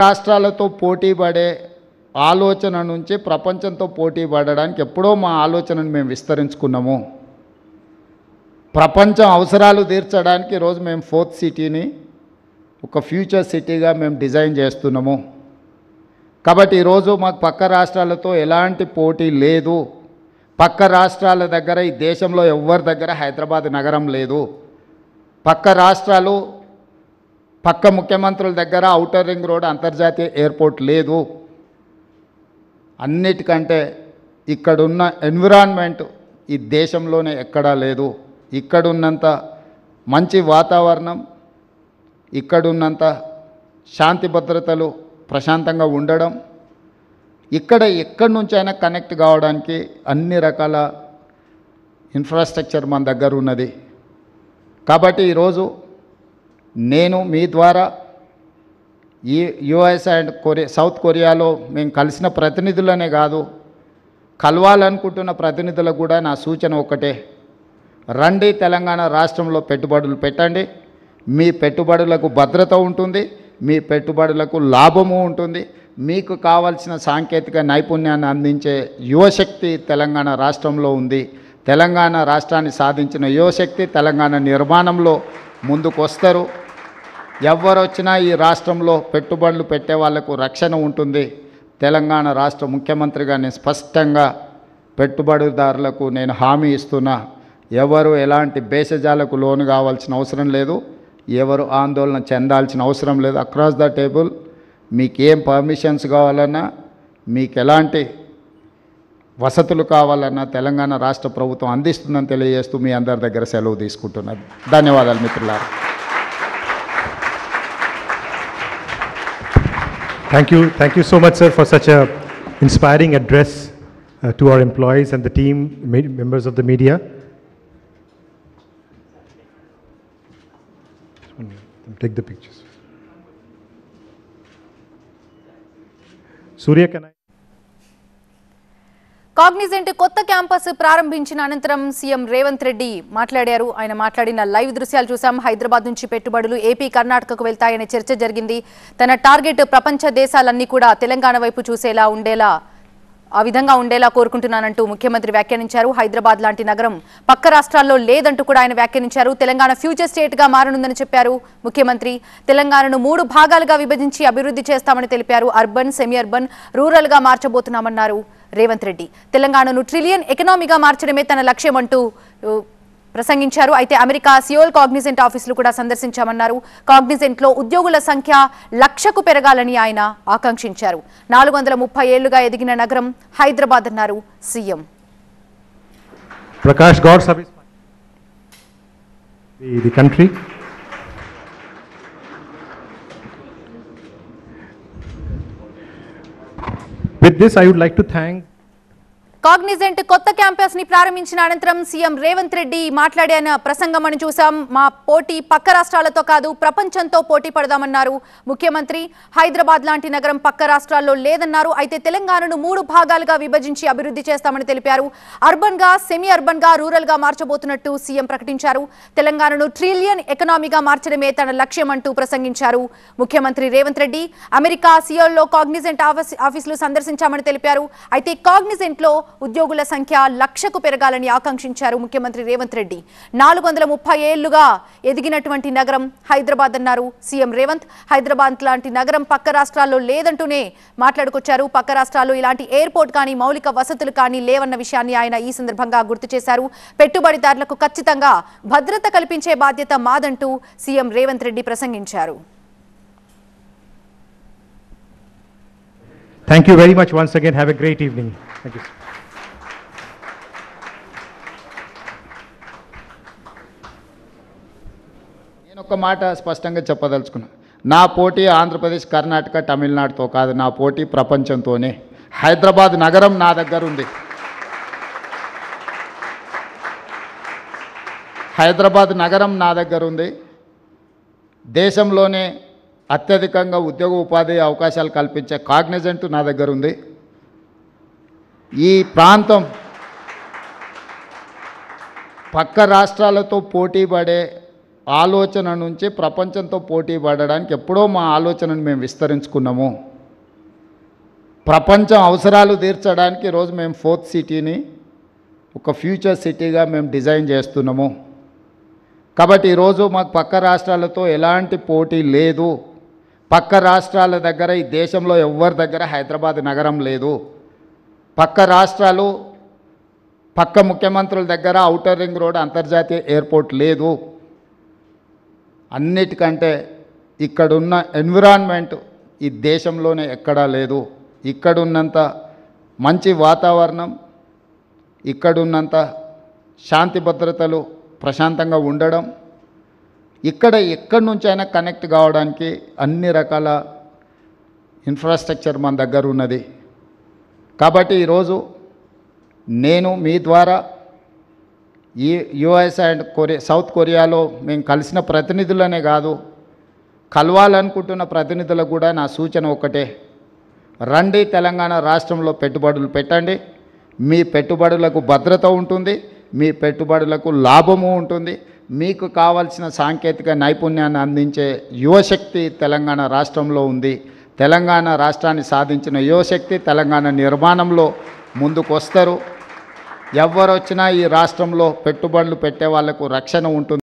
రాష్ట్రాలతో పోటీ పడే ఆలోచన నుంచి ప్రపంచంతో పోటీ పడడానికి ఎప్పుడో మా ఆలోచనను మేము విస్తరించుకున్నాము. ప్రపంచం అవసరాలు తీర్చడానికి ఈరోజు మేము 4th సిటీని ఒక ఫ్యూచర్ సిటీగా మేము డిజైన్ చేస్తున్నాము. కాబట్టి ఈరోజు మాకు పక్క రాష్ట్రాలతో ఎలాంటి పోటీ లేదు. పక్క రాష్ట్రాల దగ్గర ఈ దేశంలో ఎవరి దగ్గర హైదరాబాద్ నగరం లేదు. పక్క రాష్ట్రాలు పక్క ముఖ్యమంత్రుల దగ్గర ఔటర్ రింగ్ రోడ్ అంతర్జాతీయ ఎయిర్పోర్ట్ లేదు. అన్నిటికంటే ఇక్కడున్న ఎన్విరాన్మెంట్ ఈ దేశంలోనే ఎక్కడా లేదు. ఇక్కడున్నంత మంచి వాతావరణం, ఇక్కడున్నంత శాంతి భద్రతలు ప్రశాంతంగా ఉండడం, ఇక్కడ ఎక్కడి నుంచైనా కనెక్ట్ కావడానికి అన్ని రకాల ఇన్ఫ్రాస్ట్రక్చర్ మన దగ్గర ఉన్నది. కాబట్టి ఈరోజు నేను మీ ద్వారా ఈ యుఎస్ అండ్ సౌత్ కొరియాలో మేము కలిసిన ప్రతినిధులనే కాదు, కలవాలనుకుంటున్న ప్రతినిధులకు కూడా నా సూచన ఒకటే, రండి తెలంగాణ రాష్ట్రంలో పెట్టుబడులు పెట్టండి. మీ పెట్టుబడులకు భద్రత ఉంటుంది, మీ పెట్టుబడులకు లాభము ఉంటుంది. మీకు కావాల్సిన సాంకేతిక నైపుణ్యాన్ని అందించే యువశక్తి తెలంగాణ రాష్ట్రంలో ఉంది. తెలంగాణ రాష్ట్రాన్ని సాధించిన యువశక్తి తెలంగాణ నిర్మాణంలో ముందుకు వస్తారు. ఎవరు వచ్చినా ఈ రాష్ట్రంలో పెట్టుబడులు పెట్టే వాళ్లకు రక్షణ ఉంటుంది. తెలంగాణ రాష్ట్ర ముఖ్యమంత్రిగా నేను స్పష్టంగా పెట్టుబడిదారులకు నేను హామీ ఇస్తున్నా, ఎవరు ఎలాంటి భేషజాలకు లోను కావాల్సిన అవసరం లేదు, ఎవరు ఆందోళన చెందాల్సిన అవసరం లేదు. అక్రాస్ ద టేబుల్ మీకు ఏం పర్మిషన్స్ కావాలన్నా, మీకు ఎలాంటి వసతులు కావాలన్నా తెలంగాణ రాష్ట్ర ప్రభుత్వం అందిస్తుందని తెలియజేస్తూ మీ అందరి దగ్గర సెలవు తీసుకుంటున్నాను. ధన్యవాదాలు మిత్రులారా. Thank you so much, sir, for such a inspiring address to our employees and the team, members of the media. Take the pictures. Surya, can I? Cognizant కొత్త క్యాంపస్ ప్రారంభించిన అనంతరం సీఎం రేవంత్ రెడ్డి మాట్లాడారు. ఆయన మాట్లాడిన లైవ్ దృశ్యాలు చూసాం. హైదరాబాద్ నుంచి పెట్టుబడులు ఏపీ, కర్ణాటకకు వెళ్తాయనే చర్చ జరిగింది. తన టార్గెట్ ప్రపంచ దేశాలన్నీ కూడా తెలంగాణ వైపు చూసేలా ఆ విధంగా ఉండేలా కోరుకుంటున్నానంటూ ముఖ్యమంత్రి వ్యాఖ్యానించారు. హైదరాబాద్ లాంటి నగరం పక్క రాష్ట్రాల్లో లేదంటూ కూడా ఆయన వ్యాఖ్యానించారు. తెలంగాణ ఫ్యూచర్ స్టేట్ గా మారనుందని చెప్పారు ముఖ్యమంత్రి. తెలంగాణను 3 భాగాలుగా విభజించి అభివృద్ధి చేస్తామని తెలిపారు. అర్బన్, సెమీ అర్బన్, రూరల్ గా మార్చబోతున్నామన్నారు రేవంత్ రెడ్డి. తెలంగాణను ట్రిలియన్ ఎకనామీగా మార్చడమే తన లక్ష్యం అంటూ ప్రసంగించారు. అయితే అమెరికా, సియోల్ కాగ్నిజెంట్ ఆఫీసులు కూడా సందర్శించామన్నారు. కాగ్నిజెంట్ లో ఉద్యోగుల సంఖ్య 1,00,000కు పెరగాలని ఆయన ఆకాంక్షించారు. 430 ఏళ్లుగా ఎదిగిన నగరం హైదరాబాద్ అన్నారు CM. Prakash, God service the country. With this, I would like to thank Cognizant కొత్త క్యాంపస్ ని ప్రారంభించిన అనంతరం సీఎం రేవంత్ రెడ్డి మాట్లాడిన ప్రసంగం అని చూసాం. మా పోటీ పక్క రాష్ట్రాలతో కాదు, ప్రపంచంతో పోటీ పడదామన్నారు ముఖ్యమంత్రి. హైదరాబాద్ లాంటి నగరం పక్క రాష్ట్రాల్లో లేదన్నారు. అయితే తెలంగాణను 3 భాగాలుగా విభజించి అభివృద్ధి చేస్తామని తెలిపారు. అర్బన్ గా, సెమీ అర్బన్ గా, రూరల్ గా మార్చబోతున్నట్టు సీఎం ప్రకటించారు. తెలంగాణను ట్రిలియన్ ఎకనామీగా మార్చడమే తన లక్ష్యం అంటూ ప్రసంగించారు ముఖ్యమంత్రి రేవంత్ రెడ్డి. అమెరికా, సియోల్లో కాగ్నిజెంట్ ఆఫీసులు సందర్శించామని తెలిపారు. అయితే కాగ్నిజెంట్ లో ఉద్యోగుల సంఖ్య 1,00,000కు పెరగాలని ఆకాంక్షించారు ముఖ్యమంత్రి రేవంత్ రెడ్డి. 430 ఏళ్లుగా ఎదిగినటువంటి నగరం హైదరాబాద్ అన్నారు సీఎం రేవంత్. హైదరాబాద్ లాంటి నగరం పక్క రాష్ట్రాల్లో లేదంటూనే మాట్లాడుకొచ్చారు. పక్క రాష్ట్రాల్లో ఇలాంటి ఎయిర్పోర్ట్ కానీ, మౌలిక వసతులు కానీ లేవన్న విషయాన్ని ఆయన ఈ సందర్భంగా గుర్తు చేశారు. పెట్టుబడిదారులకు ఖచ్చితంగా భద్రత కల్పించే బాధ్యత మాదంటూ సీఎం రేవంత్ రెడ్డి ప్రసంగించారు. Thank you very much once again. Have a great evening. Thank you. నేను ఒక మాట స్పష్టంగా చెప్పదలుచుకున్నా, నా పోటీ ఆంధ్రప్రదేశ్, కర్ణాటక, తమిళనాడుతో కాదు, నా పోటీ ప్రపంచంతోనే. హైదరాబాద్ నగరం నా దగ్గర ఉంది. హైదరాబాద్ నగరం నా దగ్గర ఉంది. దేశంలోనే అత్యధికంగా ఉద్యోగ ఉపాధి అవకాశాలు కల్పించే కాగ్నిజెంట్ నా దగ్గర ఉంది. ఈ ప్రాంతం పక్క రాష్ట్రాలతో పోటీ పడే ఆలోచన నుంచి ప్రపంచంతో పోటీ పడడానికి ఎప్పుడో మా ఆలోచనను మేము విస్తరించుకున్నాము. ప్రపంచం అవసరాలు తీర్చడానికి ఈరోజు మేము 4th సిటీని ఒక ఫ్యూచర్ సిటీగా మేము డిజైన్ చేస్తున్నాము. కాబట్టి ఈరోజు మాకు పక్క రాష్ట్రాలతో ఎలాంటి పోటీ లేదు. పక్క రాష్ట్రాల దగ్గర ఈ దేశంలో ఎవరి దగ్గర హైదరాబాద్ నగరం లేదు. పక్క రాష్ట్రాలు పక్క ముఖ్యమంత్రుల దగ్గర ఔటర్ రింగ్ రోడ్ అంతర్జాతీయ ఎయిర్పోర్ట్ లేదు. అన్నిటికంటే ఇక్కడున్న ఎన్విరాన్మెంట్ ఈ దేశంలోనే ఎక్కడా లేదు. ఇక్కడున్నంత మంచి వాతావరణం, ఇక్కడున్నంత శాంతి భద్రతలు, ప్రశాంతంగా ఉండడం, ఇక్కడ ఎక్కడి నుంచైనా కనెక్ట్ కావడానికి అన్ని రకాల ఇన్ఫ్రాస్ట్రక్చర్ మన దగ్గర ఉన్నది. కాబట్టి ఈరోజు నేను మీ ద్వారా ఈ యుఎస్ అండ్ సౌత్ కొరియాలో మేము కలిసిన ప్రతినిధులనే కాదు, కలవాలనుకుంటున్న ప్రతినిధులకు కూడా నా సూచన ఒకటే, రండి తెలంగాణ రాష్ట్రంలో పెట్టుబడులు పెట్టండి. మీ పెట్టుబడులకు భద్రత ఉంటుంది, మీ పెట్టుబడులకు లాభము ఉంటుంది. మీకు కావాల్సిన సాంకేతిక నైపుణ్యాన్ని అందించే యువశక్తి తెలంగాణ రాష్ట్రంలో ఉంది. తెలంగాణ రాష్ట్రాన్ని సాధించిన యువశక్తి తెలంగాణ నిర్మాణంలో ముందుకు వస్తారు. ఎవరు వచ్చినా ఈ రాష్ట్రంలో పెట్టుబడులు పెట్టే వాళ్లకు రక్షణ ఉంటుంది.